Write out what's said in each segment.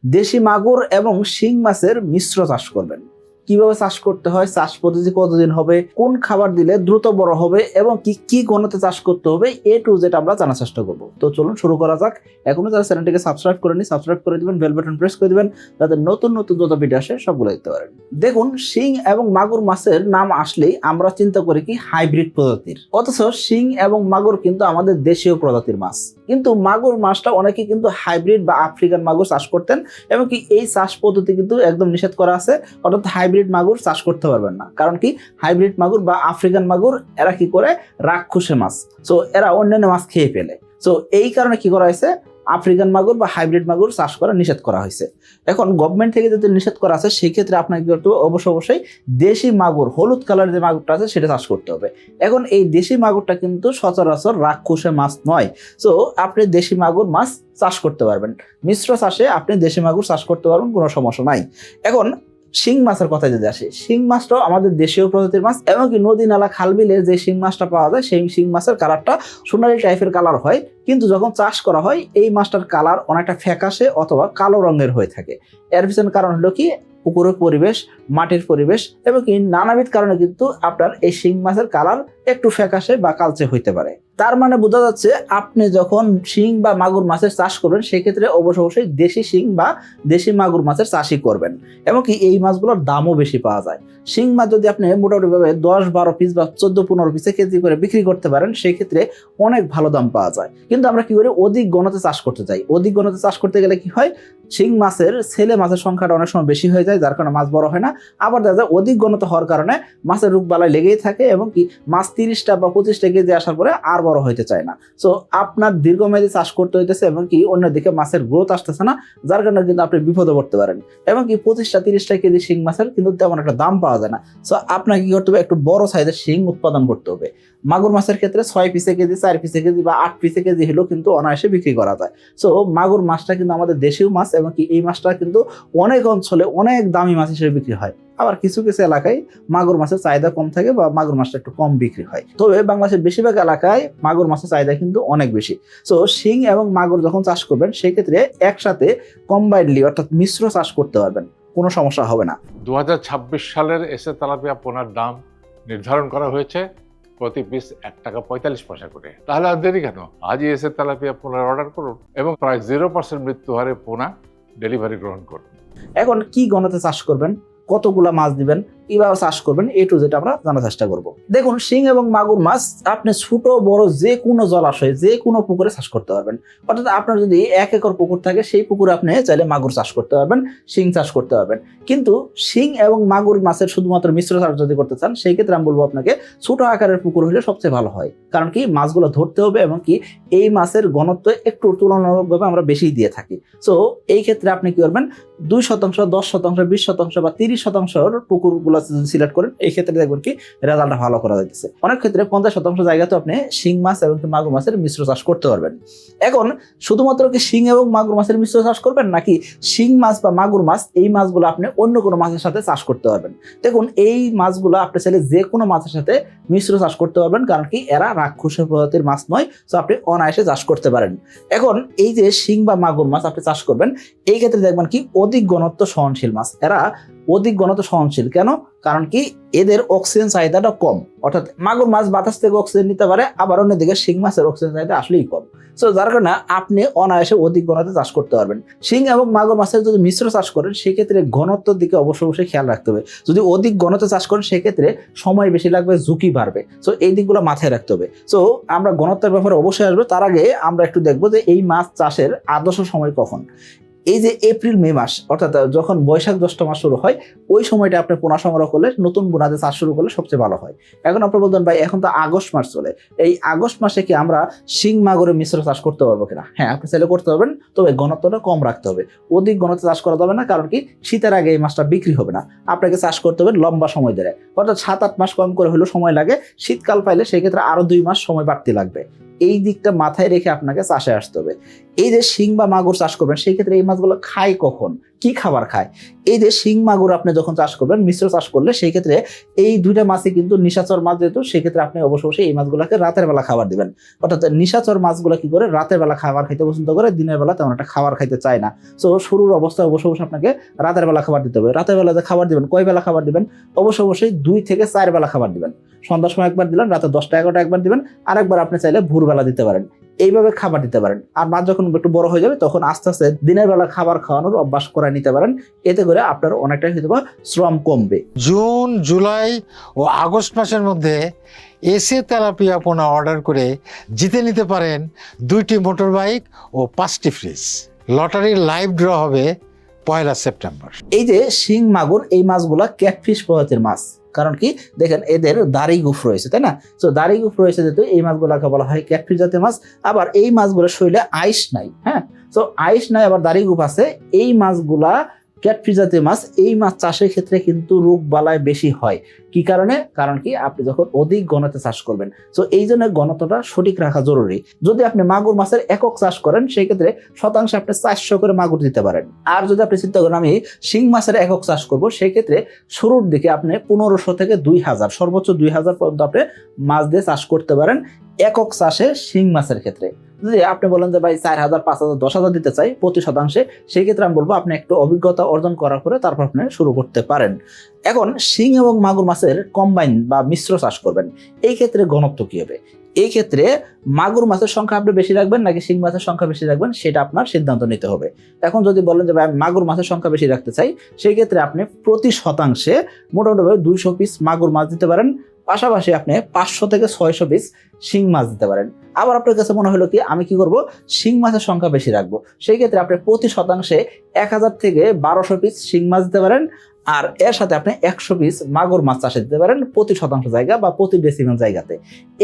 দেশি মাগুর এবং শিং মাছের মিশ্র চাষ করবেন। কিভাবে চাষ করতে হয়, চাষ পদ্ধতি কতদিন হবে, কোন খাবার দিলে দ্রুত বড় হবে এবং কি কি গণতে চাষ করতে হবে, এ টু জেড আমরা জানার চেষ্টা করব। তো চলুন শুরু করা যাক। এখনো যারা চ্যানেলটিকে সাবস্ক্রাইব করেনি সাবস্ক্রাইব করে দিবেন, বেল বাটন প্রেস করে দিবেন, যাতে নতুন নতুন যত ভিডিও আসে সবগুলো দেখতে পারেন। দেখুন, শিং এবং মাগুর মাছের নাম আসলেই আমরা চিন্তা করি কি হাইব্রিড প্রজাতির, অথচ শিং এবং মাগুর কিন্তু আমাদের দেশীয় প্রজাতির মাছ। কিন্তু মাগুর মাছটা অনেকে কিন্তু হাইব্রিড বা আফ্রিকান মাগুর চাষ করতেন, এবং কি এই চাষ পদ্ধতি কিন্তু একদম নিষেধ করা আছে। অর্থাৎ হাইব্রিড মাগুর চাষ করতে পারবেন না। কারণ কি, হাইব্রিড মাগুর বা আফ্রিকান মাগুর এরা কি করে, রাক্ষসে মাছ, সো এরা অন্যান্য মাছ খেয়ে ফেলে। সো এই কারণে কি করা হয়েছে, আফ্রিকান মাগুর বা হাইব্রিড মাগুর চাষ করা নিষেধ করা হয়েছে। এখন গভর্নমেন্ট থেকে যদি নিষেধ করা আছে, সেই ক্ষেত্রে আপনাকে কি করতে হবে, অবশ্যই দেশি মাগুর, হলুদ কালারের যে মাগুরটা আছে সেটা চাষ করতে হবে। এখন এই দেশি মাগুরটা কিন্তু সচরাচর রাক্ষসে মাছ নয়। সো আপনি দেশি মাগুর মাছ চাষ করতে পারবেন, মিশ্র চাষে আপনি দেশি মাগুর চাষ করতে পারবেন, কোনো সমস্যা নাই। এখন শিং মাছের কথায় যদি আসে, শিং মাছটাও আমাদের দেশীয় প্রজাতির মাছ, এমনকি নদী নালা খাল বিলে যে শিং মাছটা পাওয়া যায়, সেই শিং মাছের কালারটা সোনালী টাইপের কালার হয়। কিন্তু যখন চাষ করা হয়, এই মাছটার কালার অনেকটা ফ্যাকাশে অথবা কালো রঙের হয়ে থাকে। এর পিছনে কারণ হলো কি, পুকুরের পরিবেশ, মাটির পরিবেশ, এবং কি নানাবিধ কারণে কিন্তু আপনার এই শিং মাছের কালার একটু ফ্যাকাশে বা কালচে হইতে পারে। তার মানে বোঝা যাচ্ছে, আপনি যখন শিং বা মাগুর মাছের চাষ করবেন, সেক্ষেত্রে অবশ্যই দেশি শিং বা দেশি মাগুর মাছের চাষই করবেন। এমনকি এই মাছগুলোর দামও বেশি পাওয়া যায়। শিং মাছ যদি আপনি মোটামুটিভাবে 10-12 পিস বা 14-15 পিসে কেজি করে বিক্রি করতে পারেন, সেই ক্ষেত্রে অনেক ভালো দাম পাওয়া যায়। কিন্তু আমরা কি করি, অধিক গণতে চাষ করতে চাই। অধিক গণতে চাষ করতে গেলে কি হয়, শিং মাছের ছেলে মাছের সংখ্যাটা অনেক সময় বেশি হয়ে যায়, যার কারণে মাছ বড় হয় না। আবার দেখা যায় অধিক গণতে হওয়ার কারণে মাছের রোগ বালাই লেগেই থাকে, এবং কি মাছ 30টা বা 25টা কেজি আসার পরে আর বড় হইতে চায় না। সো আপনার দীর্ঘমেয়াদী চাষ করতে হইতেছে, এবং কি অন্যদিকে মাছের গ্রোথ আসতেছে না, যার কারণে কিন্তু আপনি বিপদে পড়তে পারেন। এবং কি 25-30টা কেজি শিং মাছের কিন্তু তেমন একটা দাম পাওয়া যায় না। সো আপনাকে কি করতে হবে, একটু বড় সাইজের শিং উৎপাদন করতে হবে। মাগুর মাছের ক্ষেত্রে 6 পিসে কেজি, 4 পিসে কেজি বা 8 পিসে কেজি হলেও কিন্তু অনায়াসে বিক্রি করা যায়। সো মাগুর মাছটা কিন্তু আমাদের দেশীয় মাছ, এবং কি এই মাছটা কিন্তু অনেক অঞ্চলে অনেক দামি মাছ হিসেবে বিক্রি হয়। আবার কিছু কিছু এলাকায় মাগুর মাছের চাহিদা কম থাকে বা মাগুর মাছটা একটু কম বিক্রি হয়। তবে বাংলাদেশের বেশিরভাগ এলাকায় মাগুর মাছের চাহিদা কিন্তু অনেক বেশি। সো শিং এবং মাগুর যখন চাষ করবেন, সেই ক্ষেত্রে একসাথে কম্বাইন্ডলি অর্থাৎ মিশ্র চাষ করতে পারবেন, কোনো সমস্যা হবে না। 2026 সালের এসে তেলাপিয়া পোনার দাম নির্ধারণ করা হয়েছে প্রতি পিস 1 টাকা 45 পয়সা করে। তাহলে আর দেরি কেন, আজই এসে তেলাপিয়া পোনার অর্ডার করুন এবং প্রায় 0% মৃত্যু হারে পোনা ডেলিভারি গ্রহণ করুন। এখন কি গণতে চাষ করবেন, কতগুলা মাছ দিবেন, কিভাবে চাষ করবেন, এ টু জেড আমরা জানার চেষ্টা করব। দেখুন, শিং এবং মাগুর মাছ আপনি ছোট বড় যে কোনো জলাশয়ে, যে কোনো পুকুরে চাষ করতে পারবেন। অর্থাৎ আপনার যদি 1 একর পুকুর থাকে, সেই পুকুরে আপনি চাইলে মাগুর চাষ করতে পারবেন, শিং চাষ করতে পারবেন। কিন্তু শিং এবং মাগুর মাছের শুধুমাত্র মিশ্র চাষ যদি করতে চান, সেই ক্ষেত্রে আমি বলবো আপনাকে ছোট আকারের পুকুর হলে সবচেয়ে ভালো হয়। কারণ কি, মাছগুলো ধরতে হবে, এবং কি এই মাছের ঘনত্ব একটু তুলনামূলকভাবে আমরা বেশি দিয়ে থাকি। সো এই ক্ষেত্রে আপনি কি করবেন, 2%, 10%, 20% বা 30% পুকুরগুলো সিলেক্ট করেন, এই ক্ষেত্রে দেখবেন কি রেজাল্টটা ভালো করা যাইতেছে। অনেক ক্ষেত্রে 50% জায়গাতে আপনি শিং মাছ এবং মাগুর মাছের মিশ্র চাষ করতে পারবেন। এখন শুধুমাত্র কি শিং এবং মাগুর মাছের মিশ্র চাষ করবেন, নাকি শিং মাছ বা মাগুর মাছ এই মাছগুলো আপনি অন্য কোনো মাছের সাথে চাষ করতে পারবেন? দেখুন, এই মাছগুলো আপনি চাইলে যে কোনো মাছের সাথে মিশ্র চাষ করতে পারবেন, কারণ কি এরা রাক্ষসের প্রজাতির মাছ নয়। সো আপনি অনায়াসে চাষ করতে পারেন। এখন এই যে শিং বা মাগুর মাছ আপনি চাষ করবেন, এই ক্ষেত্রে দেখবেন কি অধিক ঘনত্ব সহনশীল মাছ। এরা অধিক ঘনত্ব সহনশীল কেন? কারণ কি এদের অক্সিজেন চাহিদাটা কম। অর্থাৎ মাগুর মাছ বাতাস থেকে অক্সিজেন নিতে পারে, আবার অন্যদিকে শিং মাছের অক্সিজেন চাহিদা আসলেই কম। সো যার কারণে আপনি অনায়াসে অধিক ঘনত্বে চাষ করতে পারবেন। শিং এবং মাগুর মাছের যদি মিশ্র চাষ করেন, সেক্ষেত্রে ঘনত্বের দিকে অবশ্যই খেয়াল রাখতে হবে। যদি অধিক ঘনত্বে চাষ করেন, সেক্ষেত্রে সময় বেশি লাগবে, ঝুঁকি বাড়বে। সো এই দিকগুলো মাথায় রাখতে হবে। সো আমরা ঘনত্বের ব্যাপারে অবশ্যই আসবো, তার আগে আমরা একটু দেখবো যে এই মাছ চাষের আদর্শ সময় কখন। এই যে এপ্রিল মে মাস, অর্থাৎ যখন বৈশাখ জ্যৈষ্ঠ মাস শুরু হয়, ওই সময়টা আপনি পোনা সংগ্রহ করলে, নতুন বোনাতে চাষ শুরু করলে সবচেয়ে ভালো হয়। এখন আপনি বলতেন, ভাই এখন তো আগস্ট মাস চলে, এই আগস্ট মাসে কি আমরা শিং মাগুরের মিশ্র চাষ করতে পারবো কিনা? হ্যাঁ, আপনি চাইলে করতে পারবেন, তবে ঘনত্বটা কম রাখতে হবে। অধিক ঘনত্বে চাষ করা যাবে না, কারণ কি শীতের আগে এই মাছটা বিক্রি হবে না। আপনাকে চাষ করতে হবে লম্বা সময় ধরে, অর্থাৎ 7-8 মাস কম করে হলেও সময় লাগে। শীতকাল পাইলে সেই ক্ষেত্রে আরো 2 মাস সময় বাড়তি লাগবে। এই দিকটা মাথায় রেখে আপনাকে চাষে আসতে হবে। এই যে শিং বা মাগুর চাষ করবেন, সেই ক্ষেত্রে এই মাছগুলো খায় কখন, কি খাবার খায়। এই যে শিং মাগুর আপনি যখন চাষ করবেন, মিশ্র চাষ করলে সেই ক্ষেত্রে এই দুইটা মাছই কিন্তু নিশাচর মাছ, যেহেতু সেক্ষেত্রে আপনি অবশ্যই এই মাছগুলোকে রাতের বেলা খাবার দিবেন। অর্থাৎ নিশাচর মাছগুলো কি করে, রাতের বেলা খাবার খাইতে পছন্দ করে, দিনের বেলা তেমন একটা খাবার খাইতে চায় না। সো শুরুর অবস্থায় অবশ্যই আপনাকে রাতের বেলা খাবার দিতে হবে। রাতের বেলা যে খাবার দিবেন, কয় বেলা খাবার দিবেন, অবশ্যই 2 থেকে 4 বেলা খাবার দিবেন। সন্ধ্যার সময় একবার দিলেন, রাতে 10টা 11টা একবার দিবেন, আরেকবার আপনি চাইলে ভোরবেলা দিতে পারেন। এইভাবে খাবার দিতে পারেন। আর মাছ যখন একটু বড় হয়ে যাবে তখন আস্তে আস্তে দিনের বেলা খাবার খাওয়ানোর অভ্যাস করে নিতে পারেন। এতে করে আপনার অনেকটাই হয়তো শ্রম কমবে। জুন, জুলাই ও আগস্ট মাসের মধ্যে এসএ তেলাপিয়া পোনা অর্ডার করে জিতে নিতে পারেন 2টি মোটর বাইক ও 5টি ফ্রিজ। লটারির লাইভ ড্র হবে 1 সেপ্টেম্বর। এই যে শিং মাগুর, এই মাছগুলা ক্যাটফিশ প্রজাতির মাছ। কারণ কি দেখেন, এদের দাড়ি গুফ রয়েছে, তাই না? তো দাড়ি গুফ রয়েছে যেহেতু এই মাছগুলাকে বলা হয় ক্যাটফিশ জাতীয় মাছ। আবার এই মাছগুলোর শরীরে আইস নাই, হ্যাঁ, তো আইস নাই, আবার দাড়ি গুফ আছে। এই মাছগুলা ক্যাটফিশ জাতীয় মাছ। এই মাছ চাষের ক্ষেত্রে কিন্তু রোগ বালাই বেশি হয়। কি কারণে? কারণ কি আপনি যখন অধিক ঘনত্বে চাষ করবেন, তো এই জন্য ঘনত্বটা সঠিক রাখা জরুরি। যদি আপনি মাগুর মাছের একক চাষ করেন সেই ক্ষেত্রে শতাংশে আপনি 400 করে মাগুর দিতে পারেন। আর যদি আপনি চিন্তা করেন আমি শিং মাছের একক চাষ করব, সেই ক্ষেত্রে শুরুর দিকে আপনি 1500 থেকে 2000, সর্বোচ্চ 2000 পর্যন্ত আপনি মাছ দিয়ে চাষ করতে পারেন একক চাষে শিং মাছের ক্ষেত্রে। যদি আপনি বলেন যে ভাই 4000, 5000, 10,000 দিতে চাই প্রতি শতাংশে, সেই ক্ষেত্রে আমি বলবো আপনি একটু অভিজ্ঞতা অর্জন করার পরে তারপর আপনি শুরু করতে পারেন। এখন শিং এবং মাগুর মাছের কম্বাইন বা মিশ্র চাষ করবেন, এই ক্ষেত্রে ঘনত্ব কি হবে? এই ক্ষেত্রে মাগুর মাছের সংখ্যা আপনি বেশি রাখবেন নাকি শিং মাছের সংখ্যা বেশি রাখবেন, সেটা আপনার সিদ্ধান্ত নিতে হবে। এখন যদি বলেন যে ভাই আমি মাগুর মাছের সংখ্যা বেশি রাখতে চাই, সেই ক্ষেত্রে আপনি প্রতি শতাংশে মোটামুটি 200 পিস মাগুর মাছ দিতে পারেন। পাশাপাশি আপনি 500 থেকে 600 পিস শিং মাছ দিতে পারেন। আবার আপনার কাছে মনে হলো কি আমি কি করব, শিং মাছের সংখ্যা বেশি রাখবো, সেই ক্ষেত্রে আপনি প্রতি শতাংশে 1000 থেকে 1200 পিস শিং মাছ দিতে পারেন। আর এর সাথে আপনি 100 পিস মাগুর মাছ চাষে দিতে পারেন প্রতি শতাংশ জায়গা বা প্রতি ডেসিমেল জায়গাতে।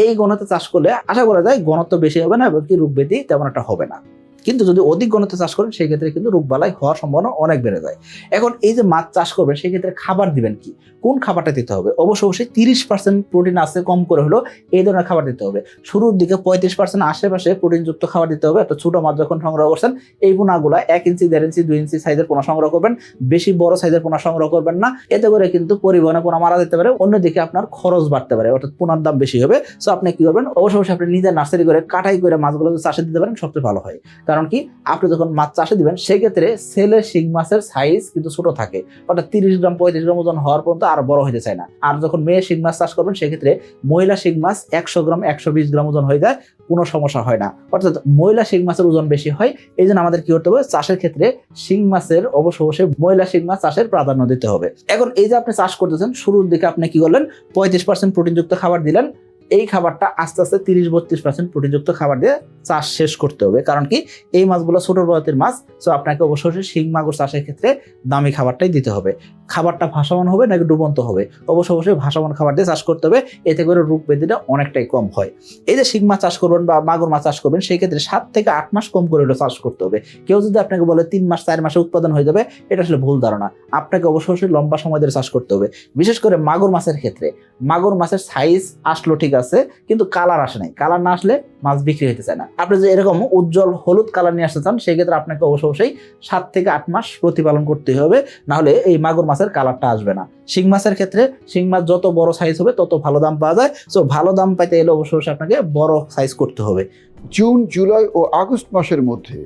এই ঘনত্বে চাষ করলে আশা করা যায় ঘনত্ব বেশি হবে না এবং কি রোগ ব্যাধি তেমন একটা হবে না। কিন্তু যদি অধিক ঘনত্বে চাষ করেন সেই ক্ষেত্রে কিন্তু রোগবালাই হওয়ার সম্ভাবনা অনেক বেড়ে যায়। এখন এই যে মাছ চাষ করবেন সেই ক্ষেত্রে খাবার দিবেন কি, কোন খাবারটা দিতে হবে? অবশ্যই 30% প্রোটিন আছে কম করে হলো এই ধরনের খাবার দিতে হবে। শুরুর দিকে 35% আশেপাশে প্রোটিনযুক্ত খাবার দিতে হবে। একটা ছোট মাছ যখন সংগ্রহ করছেন, এই পোনাগুলা 1 ইঞ্চি, 1.5 ইঞ্চি, 2 ইঞ্চি সাইজের পোনা সংগ্রহ করবেন, বেশি বড় সাইজের পোনা সংগ্রহ করবেন না। এতে করে কিন্তু পরিবহনে পোনা মারা যেতে পারে, অন্যদিকে আপনার খরচ বাড়তে পারে, অর্থাৎ পোনার দাম বেশি হবে। সো আপনি কি করবেন, অবশ্যই আপনি নিজের নার্সারি করে কাটাই করে মাছগুলো চাষে দিতে পারেন, সবচেয়ে ভালো হয়। কারণ কি আপনি যখন মাছ চাষে দিবেন সেই ক্ষেত্রে ছেলে শিং মাছের সাইজ কিন্তু ছোট থাকে, অর্থাৎ 30 গ্রাম 35 গ্রাম ওজন হওয়ার পর্যন্ত আর বড় হতে চায় না। আর যখন মেয়ে শিং মাছ চাষ করবেন সেক্ষেত্রে মহিলা শিং মাছ 100 গ্রাম 120 গ্রাম ওজন হয়ে যায়, কোনো সমস্যা হয় না। অর্থাৎ মহিলা শিং মাছের ওজন বেশি হয়। এই জন্য আমাদের কি করতে হবে, চাষের ক্ষেত্রে শিং মাছের অবশ্যই মহিলা শিং মাছ চাষের প্রাধান্য দিতে হবে। এখন এই যে আপনি চাষ করতেছেন, শুরুর দিকে আপনি কি করলেন, 35% প্রোটিনযুক্ত খাবার দিলেন। এই খাবারটা আস্তে আস্তে 30-32% প্রোটিনযুক্ত খাবার দিয়ে চাষ শেষ করতে হবে। কারণ কি এই মাছগুলো ছোট প্রজাতির মাছ, সো আপনাকে অবশ্যই শিং মাগুর চাষের ক্ষেত্রে দামি খাবারটাই দিতে হবে। খাবারটা ভাসমান হবে নাকি ডুবন্ত হবে, অবশ্যই ভাসমান খাবার দিয়ে চাষ করতে হবে। এতে করে রোগ ব্যাধিটা অনেকটাই কম হয়। এই যে শিং মাছ চাষ করবেন বা মাগুর মাছ চাষ করবেন সেই ক্ষেত্রে 7 থেকে 8 মাস কম করে চাষ করতে হবে। কেউ যদি আপনাকে বলে 3 মাস 4 মাসে উৎপাদন হয়ে যাবে, এটা আসলে ভুল ধারণা। আপনাকে অবশ্যই লম্বা সময় ধরে চাষ করতে হবে। বিশেষ করে মাগুর মাছের ক্ষেত্রে মাগুর মাছের সাইজ আসলো ঠিক আছে, কিন্তু কালার আসে নাই। কালার না আসলে মাছ বিক্রি হতে চায় না। আপনি যে এরকম উজ্জ্বল হলুদ কালার নিয়ে আসতে চান সেই ক্ষেত্রে আপনাকে অবশ্যই 7 থেকে 8 মাস প্রতিপালন করতে হবে, না হলে এই মাগুর মাছের কালারটা আসবে না। শিং মাছের ক্ষেত্রে শিং মাছ যত বড় সাইজ হবে তত ভালো দাম পাওয়া যায়। সো ভালো দাম পাইতে এলে অবশ্যই আপনাকে বড় সাইজ করতে হবে। জুন, জুলাই ও আগস্ট মাসের মধ্যে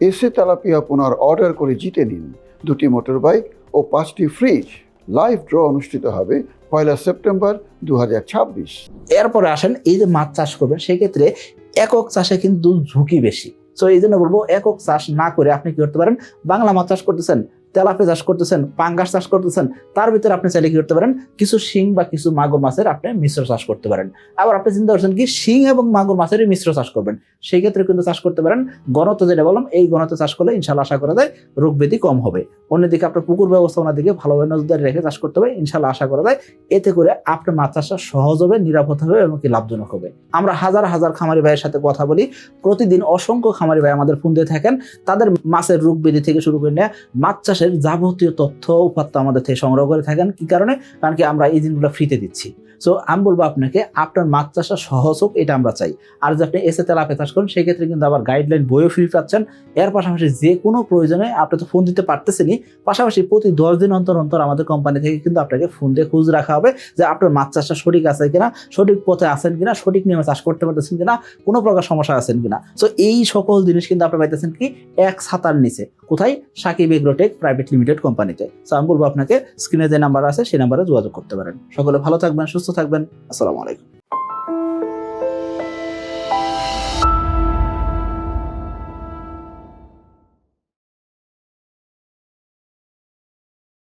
এসএ তেলাপিয়া পোনার অর্ডার করে জিতে নিন 2টি মোটর বাইক ও 5টি ফ্রিজ। লাইভ ড্র অনুষ্ঠিত হবে 1 সেপ্টেম্বর 2026। এরপরে আসেন এই যে মাছ চাষ করবেন সেই ক্ষেত্রে একক চাষে কিন্তু ঝুঁকি বেশি। সো এই জন্য বলবো একক চাষ না করে আপনি কি করতে পারেন, বাংলা মাছ চাষ করতেছেন, তেলাপিয়া চাষ করতেছেন, পাঙ্গাস চাষ করতেছেন, তার ভিতরে আপনি চাইলে কি করতে পারেন, কিছু শিং বা কিছু মাগুর মাছের আপনি মিশ্র চাষ করতে পারেন। আবার আপনি চিন্তা করছেন কি শিং এবং মাগুর মাছেরই মিশ্র চাষ করবেন, সেই ক্ষেত্রে কিন্তু চাষ করতে পারেন ঘনত্ব যেটা বললাম, এই ঘনত্ব চাষ করলে ইনশাল্লাহ আশা করা যায় রোগ ব্যাধি কম হবে। অন্যদিকে আপনার পুকুর ব্যবস্থাপনার দিকে ভালোভাবে নজরদারি রেখে চাষ করতে হবে, ইনশাল্লাহ আশা করা যায় এতে করে আপনার মাছ চাষটা সহজ হবে, নিরাপদ হবে এবং কি লাভজনক হবে। আমরা হাজার হাজার খামারি ভাইয়ের সাথে কথা বলি, প্রতিদিন অসংখ্য খামারি ভাই আমাদের ফোন দিয়ে থাকেন, তাদের মাছের রোগ ব্যাধি থেকে শুরু করে নিয়ে মাছ চাষের যাবতীয় তথ্য উপাত্ত আমাদের থেকে সংগ্রহ করে থাকেন। কি কারণে? কারণ কি আমরা এই জিনিসগুলো ফ্রিতে দিচ্ছি। সো আমি বলবো আপনাকে আপনার মাছ চাষটা সহজ হোক, এটা আমরা চাই। আর যদি আপনি এসে তেলাপিয়া চাষ করেন সেই ক্ষেত্রে কিন্তু আবার গাইডলাইন বইও ফ্রি পাচ্ছেন। এর পাশাপাশি যে কোনো প্রয়োজনে আপনি তো ফোন দিতে পারতেছেনই, পাশাপাশি প্রতি 10 দিন অন্তর অন্তর আমাদের কোম্পানি থেকে কিন্তু আপনাকে ফোন দিয়ে খোঁজ রাখা হবে যে আপনার মাছ চাষটা সঠিক আছে কিনা, সঠিক পথে আছেন কিনা, সঠিক নিয়মে চাষ করতে পারতেছেন কিনা, কোনো প্রকার সমস্যা আছেন কিনা। সো এই সকল জিনিস কিন্তু আপনি পাইতেছেন কি এক ছাতার নিচে। কোথায়? সাকিব এগ্রোটেক প্রাইভেট লিমিটেড কোম্পানিতে। সো আমি বলবো আপনাকে স্ক্রিনে যে নাম্বার আছে সেই নাম্বারে যোগাযোগ করতে পারেন। সকলে ভালো থাকবেন, সুস্থ থাকবেন। আসসালামু আলাইকুম।